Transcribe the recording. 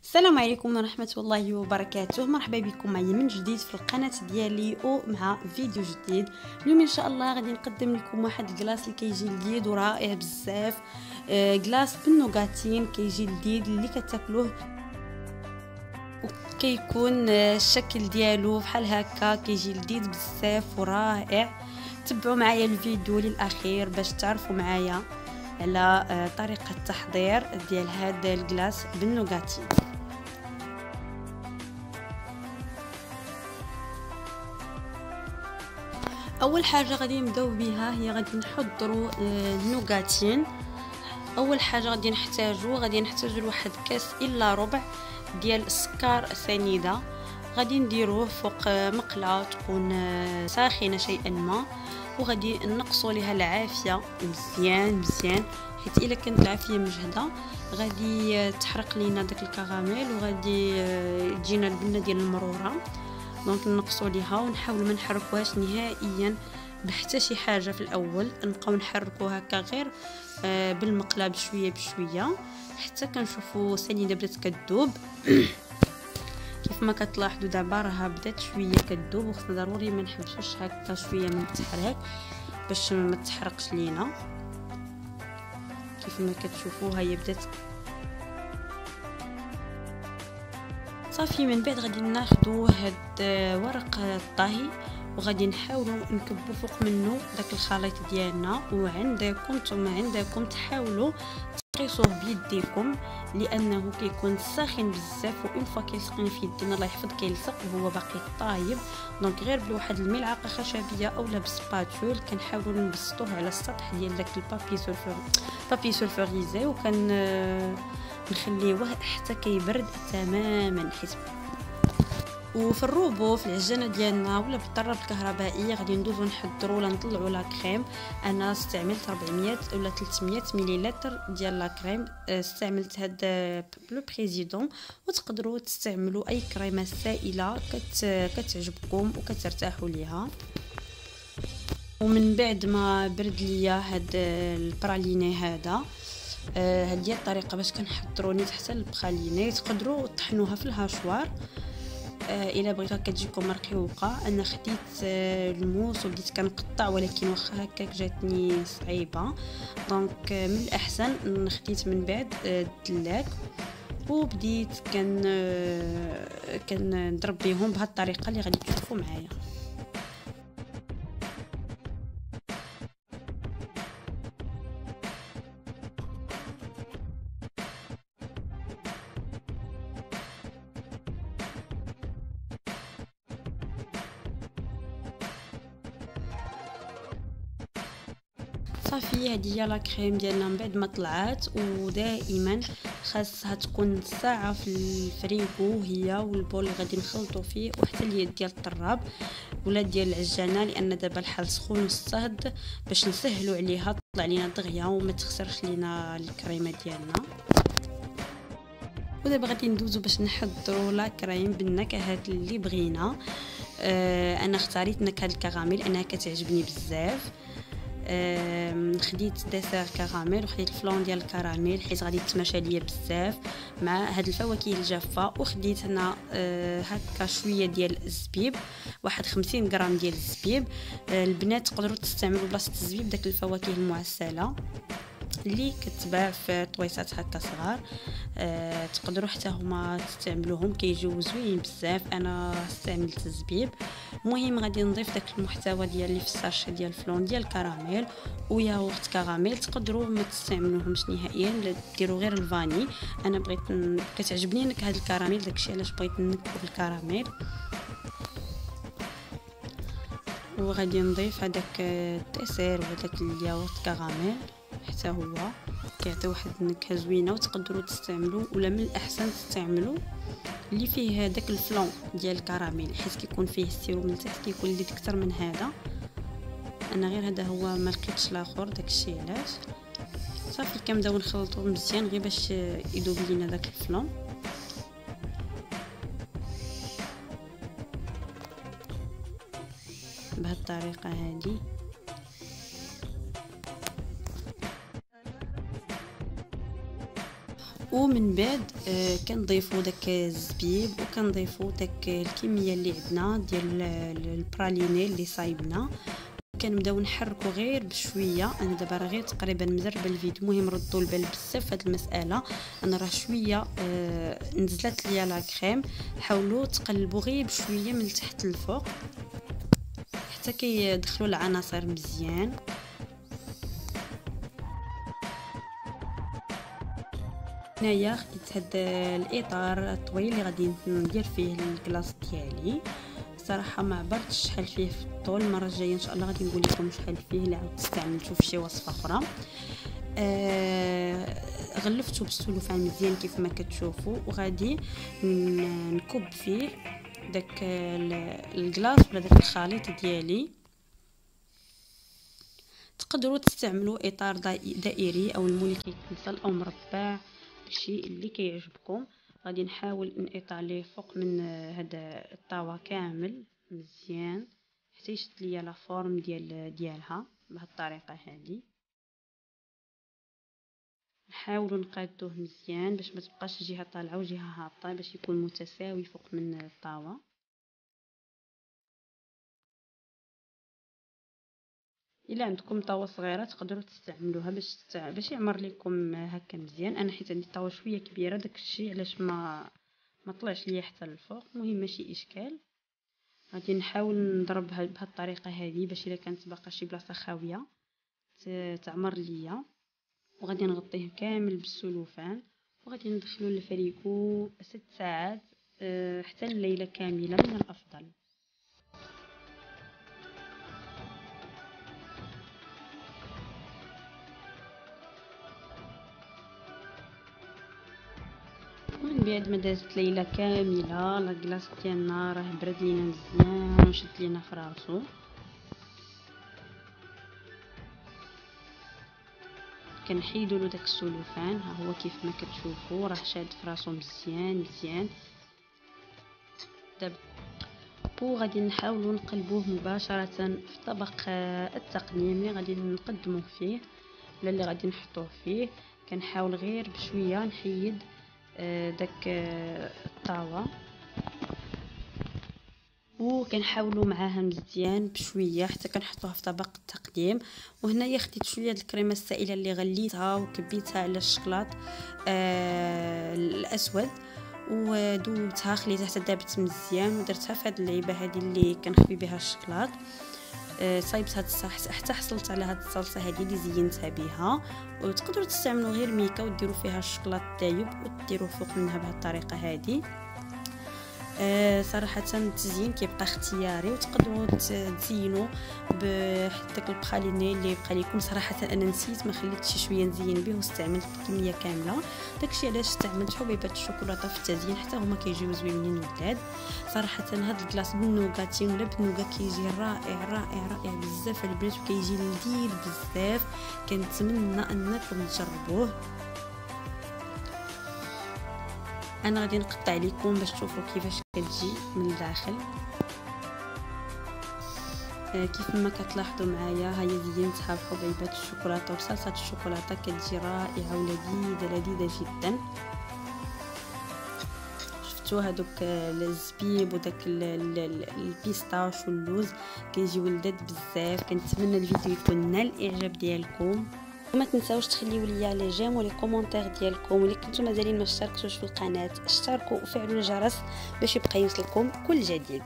السلام عليكم ورحمة الله وبركاته. مرحبا بكم معايا من جديد في القناة ديالي ومع فيديو جديد. اليوم ان شاء الله غادي نقدم لكم واحد الكلاص اللي كيجي لذيذ ورائع بزاف. كلاص بالنوغاتين كيجي لذيذ اللي كتاكلوه وكيكون الشكل ديالو بحال هكا، كيجي لذيذ بزاف ورائع. تبعوا معايا الفيديو للاخير باش تعرفوا معايا على طريقة التحضير ديال هذا الكلاص بالنوغاتين. اول حاجه غادي نبداو بها هي غادي نحضروا النوغاتين. اول حاجه غادي نحتاجوا لواحد كاس الا ربع ديال السكر سنيده. غادي نديروه فوق مقله تكون ساخنه شيئا ما، وغادي نقصوا ليها العافيه مزيان حيت الا كانت العافيه مجهده غادي تحرق لينا داك الكراميل وغادي تجينا البنه ديال المروره. دونك نقصوا ليها ونحاول ما نحركوهاش نهائيا بحتى شي حاجه في الاول، نبقاو نحركوها هكا غير بالمقله بشويه حتى كنشوفوا السنيده بدات كذوب. كيف ما كتلاحظوا دابا راها بدات شويه كذوب، وخصنا ضروري ما نحبسوش هكا شويه من التحريك باش ما تحرقش لينا. كيف ما كتشوفوا هي بدات صافي. من بعد غادي ناخذوا هاد ورق الطهي وغادي نحاولوا نكبوا فوق منه داك الخليط ديالنا. وعندكم تحاولوا تقيسوه بيديكم لانه كيكون ساخن بزاف، وان فوا كيسخن في يدنا الله يحفظ كيلصق وهو باقي طايب. دونك غير بواحد الملعقه خشبيه اولا بسباتول كنحاولوا نبسطوه على السطح ديال داك البابي سولفوريزي، نخليوه حتى كيبرد تماما. حيت وفي الروبو في العجانه ديالنا ولا بالطراب الكهربائيه غادي ندوزو نحضروا ولا نطلعوا لا كريم. انا استعملت 400 ولا 300 مليلتر ديال لا كريم. استعملت هاد لو بريزيدون، وتقدروا تستعملوا اي كريمه سائله كتعجبكم وكترتاحوا ليها. ومن بعد ما برد ليا هاد البراليني هذا، هذه الطريقه باش كنحضروا نيت حتى البراليني. تقدروا تطحنوها في الهاشوار الا بغيتوها كتجيكم رقيقه. انا خديت الموس وبديت كنقطع، ولكن واخا هكاك جاتني صعيبه. دونك من الاحسن خديت من بعد الدلاك وبديت كنضرب بهم بهذه الطريقه اللي غادي تشوفوا معايا. صافي هذه هي لا كريم ديالنا من بعد ما طلعات. ودائما خاصها تكون ساعه في الفريغو هي والبول اللي غادي نخلطوا فيه، وحتى اليد ديال الطراب ولا ديال العجانه، لان دابا الحال سخون واستهد باش نسهلوا عليها تطلع لينا دغيا وما تخسرش لينا الكريمه ديالنا. ودابا غادي ندوزو باش نحضروا لا كريم بالنكهات اللي بغينا. انا اختاريت نكهه الكراميل لانها كتعجبني بزاف. خديت ديسير كراميل وخديت الفلون ديال الكراميل حيت غادي تماشى ليا بزاف مع هاد الفواكه الجافه. وخديت هنا هكا شويه ديال الزبيب، واحد 50 غرام ديال الزبيب. البنات تقدروا تستعملوا بلاصه الزبيب داك الفواكه المعسله اللي كتباع في طويصات هكا صغار. تقدروا حتى هما تستعملوهم كيجيو زوين بزاف. انا استعملت الزبيب. المهم غادي نضيف داك المحتوى ديالي في الساشي ديال الفلون ديال الكراميل وياغورت كراميل. تقدروا ما تستعملوهمش نهائيا، ديروا غير الفاني. انا بغيت كتعجبني نكهه الكراميل، داكشي علاش بغيت نكهو بالكراميل. وغادي نضيف هذاك الديسير وهذاك الياغورت كراميل حتى هو كيعطي واحد النكهه زوينه. وتقدروا تستعملوا ولا من الاحسن تستعملوا اللي فيه داك الفلون ديال الكراميل حيت كيكون فيه السيروم من تحت كيكون لذيذ اكثر من هذا. انا غير هذا هو ما لقيتش الاخر، داكشي علاش. صافي كنبداو نخلطوه مزيان غير باش يذوب لينا داك الفلون. بهذه الطريقه هذه. ومن بعد كنضيفوا داك الزبيب وكنضيفوا داك الكميه اللي عندنا ديال البراليني اللي صايبنا. كنبداو نحركوا غير بشويه. انا دابا راه غير تقريبا مزربه الفيديو، مهم ردوا البال بزاف في هذه المساله. انا راه شويه نزلت ليا لا كريم، حاولوا تقلبوا غير بشويه من تحت للفوق حتى كيدخلوا العناصر مزيان. هنايا خديت هذا الاطار الطويل اللي غادي ندير فيه الكلاص ديالي. صراحه ما عبرتش شحال فيه في الطول، المره الجايه ان شاء الله غادي نقول لكم شحال فيه اللي عاود استعملته في شي وصفه اخرى. غلفته بالسلوفان مزيان كيف ما كتشوفوا، وغادي نكب فيه داك الكلاص ولا داك الخليط ديالي. تقدروا تستعملوا اطار دائري او المول كيتنسل او مربع، الشيء اللي كيعجبكم. غادي نحاول نطاليه فوق من هذا الطاوه كامل مزيان حتى يشد ليا لا فورم ديالها بهذه الطريقه هذه. نحاولوا نقادوه مزيان باش ما تبقاش جهه طالعه وجهه هابطه، باش يكون متساوي فوق من الطاوه. الا عندكم طاوه صغيره تقدروا تستعملوها باش يعمر لكم هكا مزيان. انا حيت عندي طاوه شويه كبيره داكشي علاش ما طلعش ليا حتى الفوق. المهم ماشي اشكال، غادي نحاول نضربها بهذه الطريقه هذه باش الا كانت باقا شي بلاصه خاويه تعمر ليا. وغادي نغطيه كامل بالسلوفان وغادي ندخلو للفريكو 6 ساعات حتى الليله كامله من الافضل. من بعد ما دازت ليله كامله لا كلاص ديالنا راه برد لينا مزيان وشد لينا في راسو. كنحيدوا له داك السلوفان، ها هو كيف ما كتشوفوا راه شاد في راسو مزيان. دابا وغادي نحاولوا نقلبوه مباشره في طبق التقديم اللي غادي نقدموه فيه ولا اللي غادي نحطوه فيه. كنحاول غير بشويه نحيد داك الطاوه وكنحاولوا معاها مزيان بشويه حتى كنحطوها في طبق التقديم. وهنايا خديت شويه د الكريمه السائله اللي غليتها وكبيتها على الشكلاط الاسود ودوبتها، خليتها حتى دابت مزيان ودرتها في هذه اللعيبه هذه اللي كنخبي بها الشكلاط. صايبت هاد حتى حصلت على هاد الصلصه هذه اللي زينتها بها. وتقدروا تستعملوا غير ميكا وديروا فيها الشكلاط الطايب وديروا فوق منها بهذه الطريقه هذه. صراحه التزيين كيبقى اختياري وتقدروا تزينوا بداك البخاليني اللي بقى لكم. صراحه انا نسيت ما خليتش شويه نزين به واستعملت الكميه كامله، داكشي علاش استعملت حبيبات الشوكولاته في التزيين حتى هما كيجيو زوينين ولاد. صراحه هذا الكلاص بالنوغاتين ولا بالنوغا كيجي رائع بزاف البنات وكيجي لذيذ بزاف. كنتمنى انكم تجربوه. انا غادي نقطع لكم باش تشوفوا كيفاش كتجي من الداخل. كيف ما كتلاحظوا معايا هي زينتها بحبيبات الشوكولاته وصلصه الشوكولاته، كتجي رائعه ولذيذه جدا. شفتوا هذوك الزبيب وداك البيستاش واللوز كيجيو لذاذ بزاف. كنتمنى الفيديو يكون نال الاعجاب ديالكم، وما تنساوش تخليوا لي لي جيم ولي كومونتير ديالكم. واللي كنتو مازالين ما اشتركتوش في القناه اشتركوا وفعلوا الجرس باش يبقى يوصلكم كل جديد.